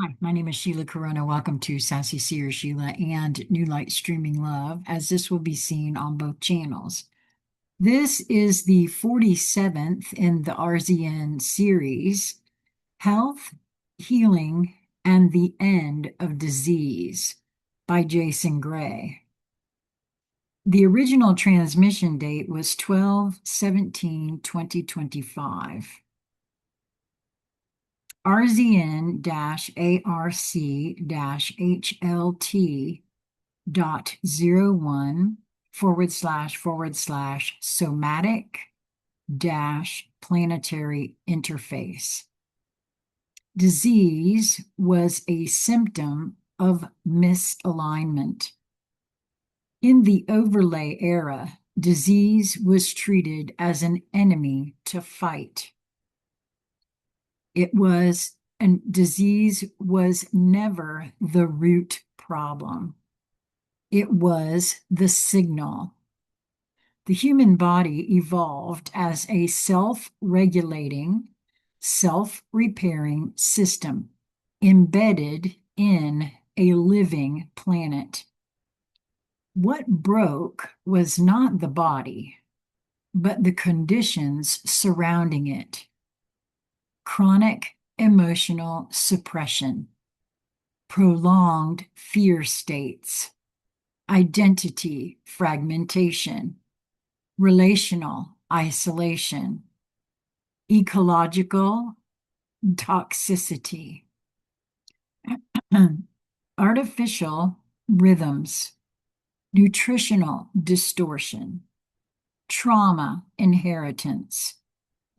Hi, my name is Sheila Corona. Welcome to Sassy Seer Sheila and New Light Streaming Love, as this will be seen on both channels. This is the 47th in the RZN series, Health, Healing, and the End of Disease by Jason Gray. The original transmission date was 12/17/2025. RZN-ARC-HLT.01//somatic planetary interface. Disease was a symptom of misalignment. In the overlay era, disease was treated as an enemy to fight. And disease was never the root problem. It was the signal. The human body evolved as a self-regulating, self-repairing system embedded in a living planet. What broke was not the body, but the conditions surrounding it. Chronic emotional suppression, prolonged fear states, identity fragmentation, relational isolation, ecological toxicity, artificial rhythms, nutritional distortion, trauma inheritance,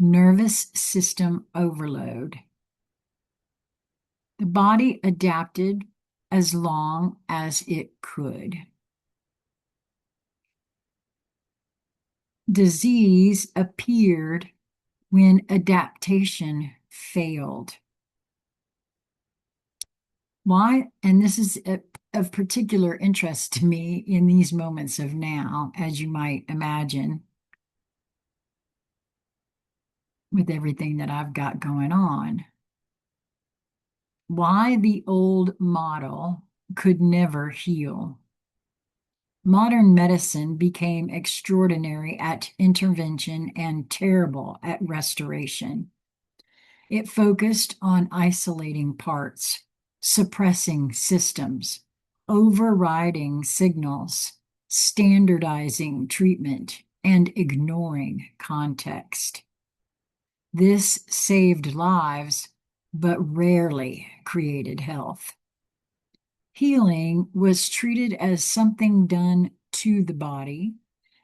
nervous system overload. The body adapted as long as it could. Disease appeared when adaptation failed. Why? And this is of particular interest to me in these moments of now, as you might imagine, with everything that I've got going on. Why the old model could never heal. Modern medicine became extraordinary at intervention and terrible at restoration. It focused on isolating parts, suppressing systems, overriding signals, standardizing treatment, and ignoring context. This saved lives, but rarely created health. Healing was treated as something done to the body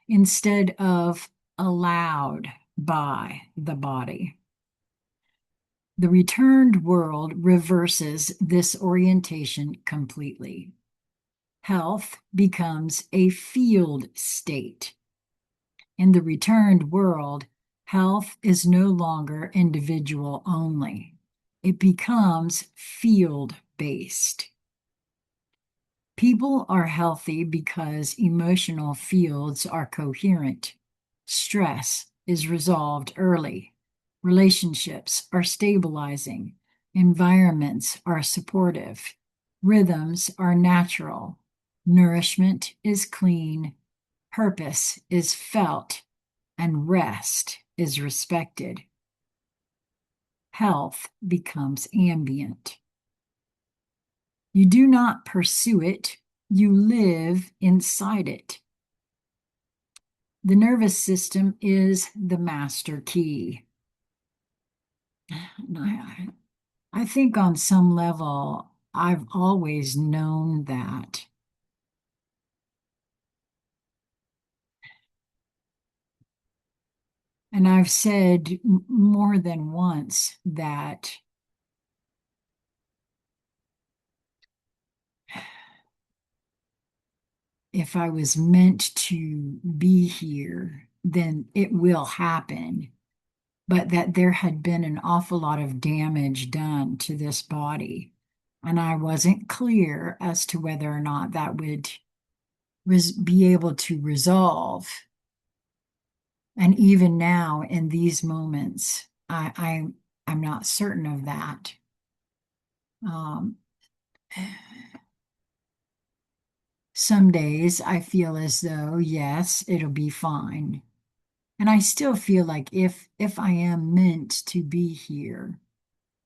instead of allowed by the body. The returned world reverses this orientation completely. Health becomes a field state. In the returned world, health is no longer individual only. It becomes field-based. People are healthy because emotional fields are coherent. Stress is resolved early. Relationships are stabilizing. Environments are supportive. Rhythms are natural. Nourishment is clean. Purpose is felt. And rest is respected. Health becomes ambient. You do not pursue it, you live inside it. The nervous system is the master key. I think on some level, I've always known that. And I've said more than once that if I was meant to be here, then it will happen. But that there had been an awful lot of damage done to this body. And I wasn't clear as to whether or not that would be able to resolve. And even now, in these moments, I'm not certain of that. Um, some days I feel as though, yes, it'll be fine. And I still feel like if I am meant to be here,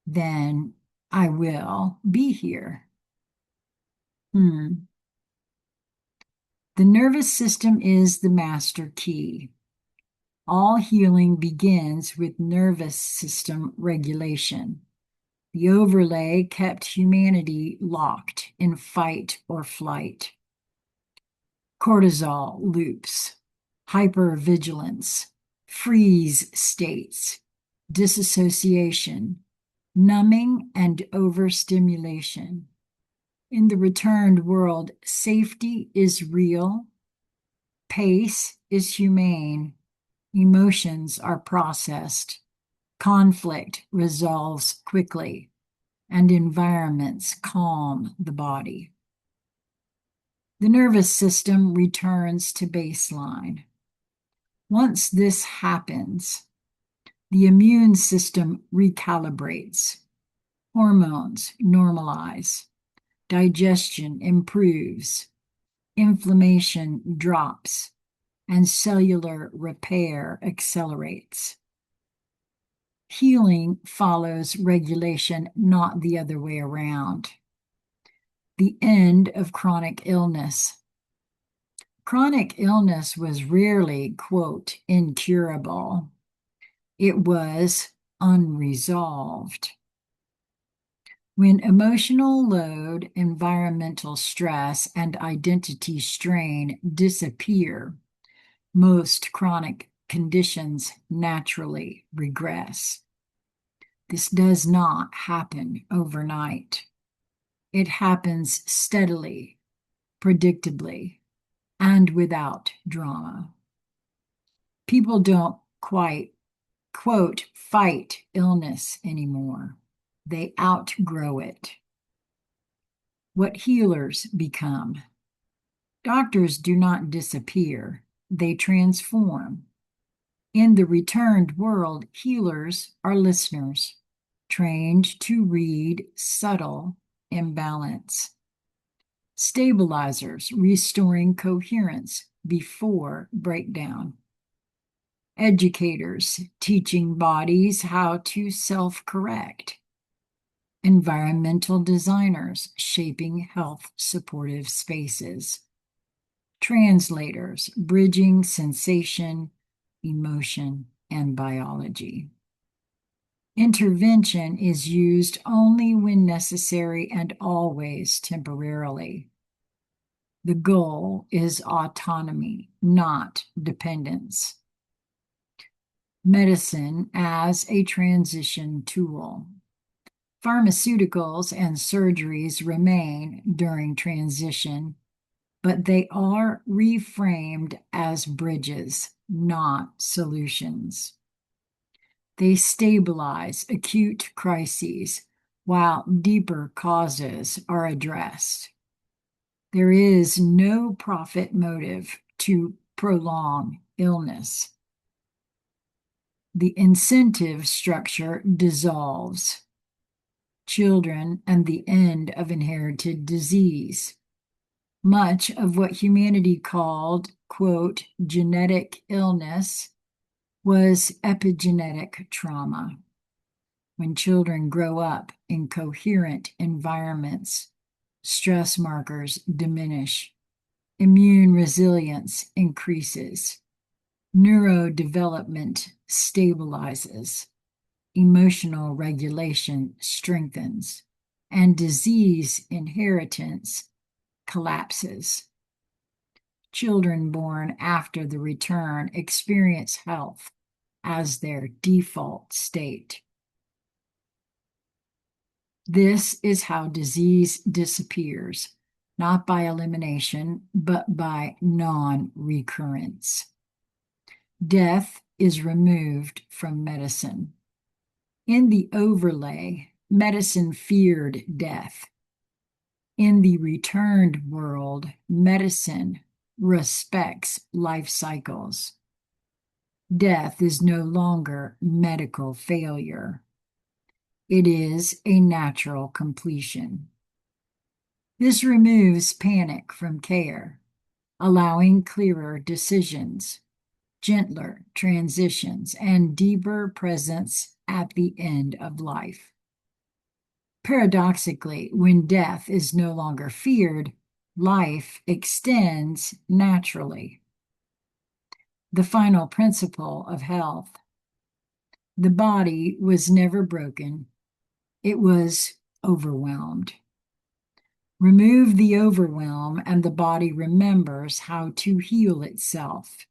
then I will be here. Hmm. The nervous system is the master key. All healing begins with nervous system regulation. The overlay kept humanity locked in fight or flight. Cortisol loops, hypervigilance, freeze states, disassociation, numbing, and overstimulation. In the returned world, safety is real, pace is humane, emotions are processed, conflict resolves quickly, and environments calm the body. The nervous system returns to baseline. Once this happens, the immune system recalibrates, hormones normalize, digestion improves, inflammation drops, and cellular repair accelerates. Healing follows regulation, not the other way around. The end of chronic illness. Chronic illness was rarely, quote, incurable. It was unresolved. When emotional load, environmental stress, and identity strain disappear, most chronic conditions naturally regress. This does not happen overnight. It happens steadily, predictably, and without drama. People don't quite, quote, fight illness anymore. They outgrow it. What healers become. Doctors do not disappear, they transform. In the returned world, healers are listeners, trained to read subtle imbalance. Stabilizers, restoring coherence before breakdown. Educators, teaching bodies how to self-correct. Environmental designers, shaping health supportive spaces. Translators, bridging sensation, emotion, and biology. Intervention is used only when necessary and always temporarily. The goal is autonomy, not dependence. Medicine as a transition tool. Pharmaceuticals and surgeries remain during transition, but they are reframed as bridges, not solutions. They stabilize acute crises while deeper causes are addressed. There is no profit motive to prolong illness. The incentive structure dissolves. Children and the end of inherited disease. Much of what humanity called, quote, genetic illness was epigenetic trauma. When children grow up in coherent environments, stress markers diminish, immune resilience increases, neurodevelopment stabilizes, emotional regulation strengthens, and disease inheritance collapses. Children born after the return experience health as their default state. This is how disease disappears, not by elimination, but by non-recurrence. Death is removed from medicine. In the overlay, medicine feared death. In the returned world, medicine respects life cycles. Death is no longer medical failure. It is a natural completion. This removes panic from care, allowing clearer decisions, gentler transitions, and deeper presence at the end of life. Paradoxically, when death is no longer feared, life extends naturally. The final principle of health. The body was never broken, it was overwhelmed. Remove the overwhelm, and the body remembers how to heal itself.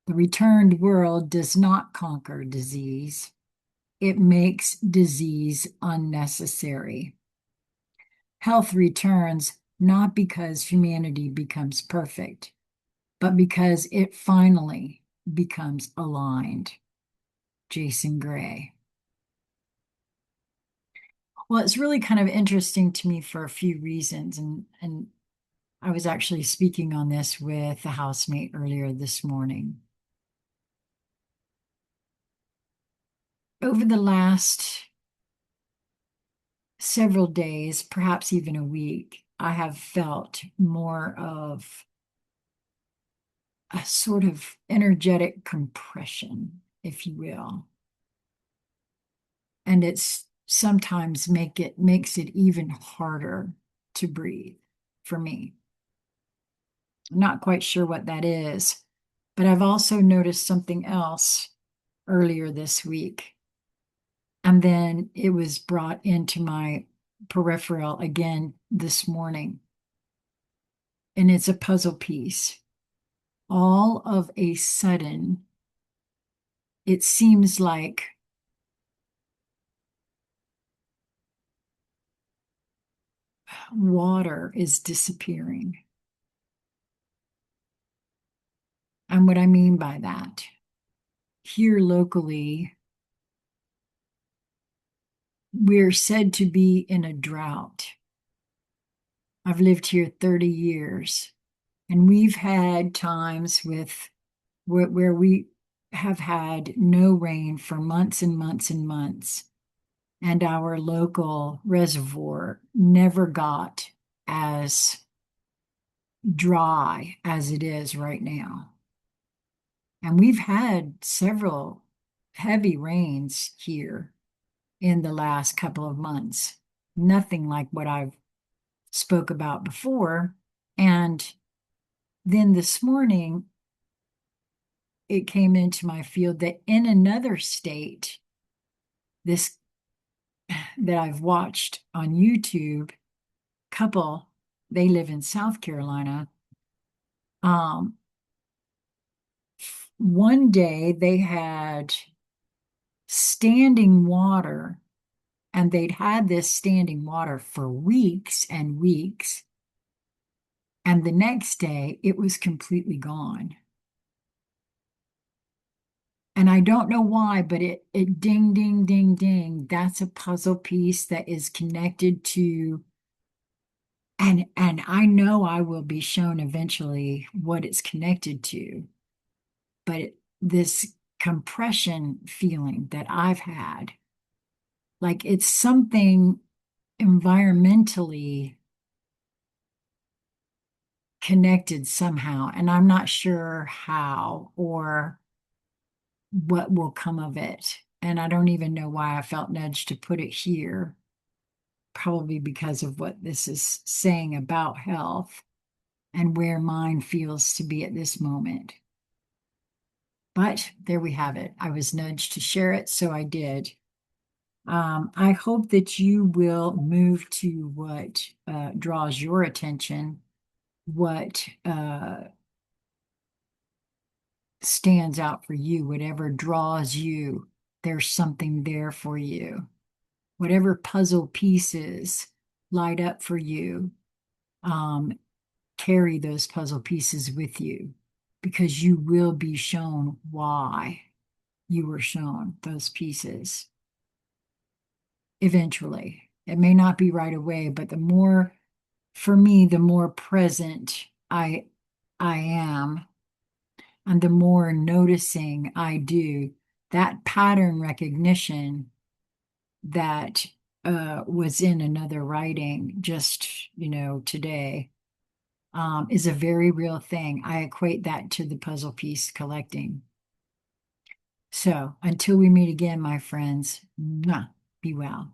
The returned world does not conquer disease, it makes disease unnecessary. Health returns not because humanity becomes perfect, but because it finally becomes aligned. Jason Gray. Well, it's really kind of interesting to me for a few reasons, and I was actually speaking on this with a housemate earlier this morning. Over the last several days, perhaps even a week, I have felt more of a sort of energetic compression, if you will. And it's sometimes makes it even harder to breathe for me. I'm not quite sure what that is, but I've also noticed something else earlier this week. And then it was brought into my peripheral again this morning. And it's a puzzle piece. All of a sudden, it seems like water is disappearing. And what I mean by that, here locally, we're said to be in a drought. I've lived here 30 years, and we've had times where we have had no rain for months and months and months, and our local reservoir never got as dry as it is right now. And we've had several heavy rains here in the last couple of months. Nothing like what I've spoke about before. And then this morning, it came into my field that in another state, this that I've watched on YouTube, couple, they live in South Carolina. One day they had standing water, and they'd had this standing water for weeks and weeks. And the next day it was completely gone. And I don't know why, but it ding, ding, ding, ding. That's a puzzle piece that is connected to, and I know I will be shown eventually what it's connected to. But this compression feeling that I've had, like it's something environmentally connected somehow, and I'm not sure how or what will come of it. And I don't even know why I felt nudged to put it here, probably because of what this is saying about health and where mine feels to be at this moment. But there we have it. I was nudged to share it, so I did. I hope that you will move to what draws your attention, what stands out for you, whatever draws you. There's something there for you. Whatever puzzle pieces light up for you, carry those puzzle pieces with you, because you will be shown why you were shown those pieces eventually. It may not be right away, but for me, the more present I am, and the more noticing I do, that pattern recognition that was in another writing just, today, is a very real thing. I equate that to the puzzle piece collecting. So until we meet again, my friends, mwah, be well.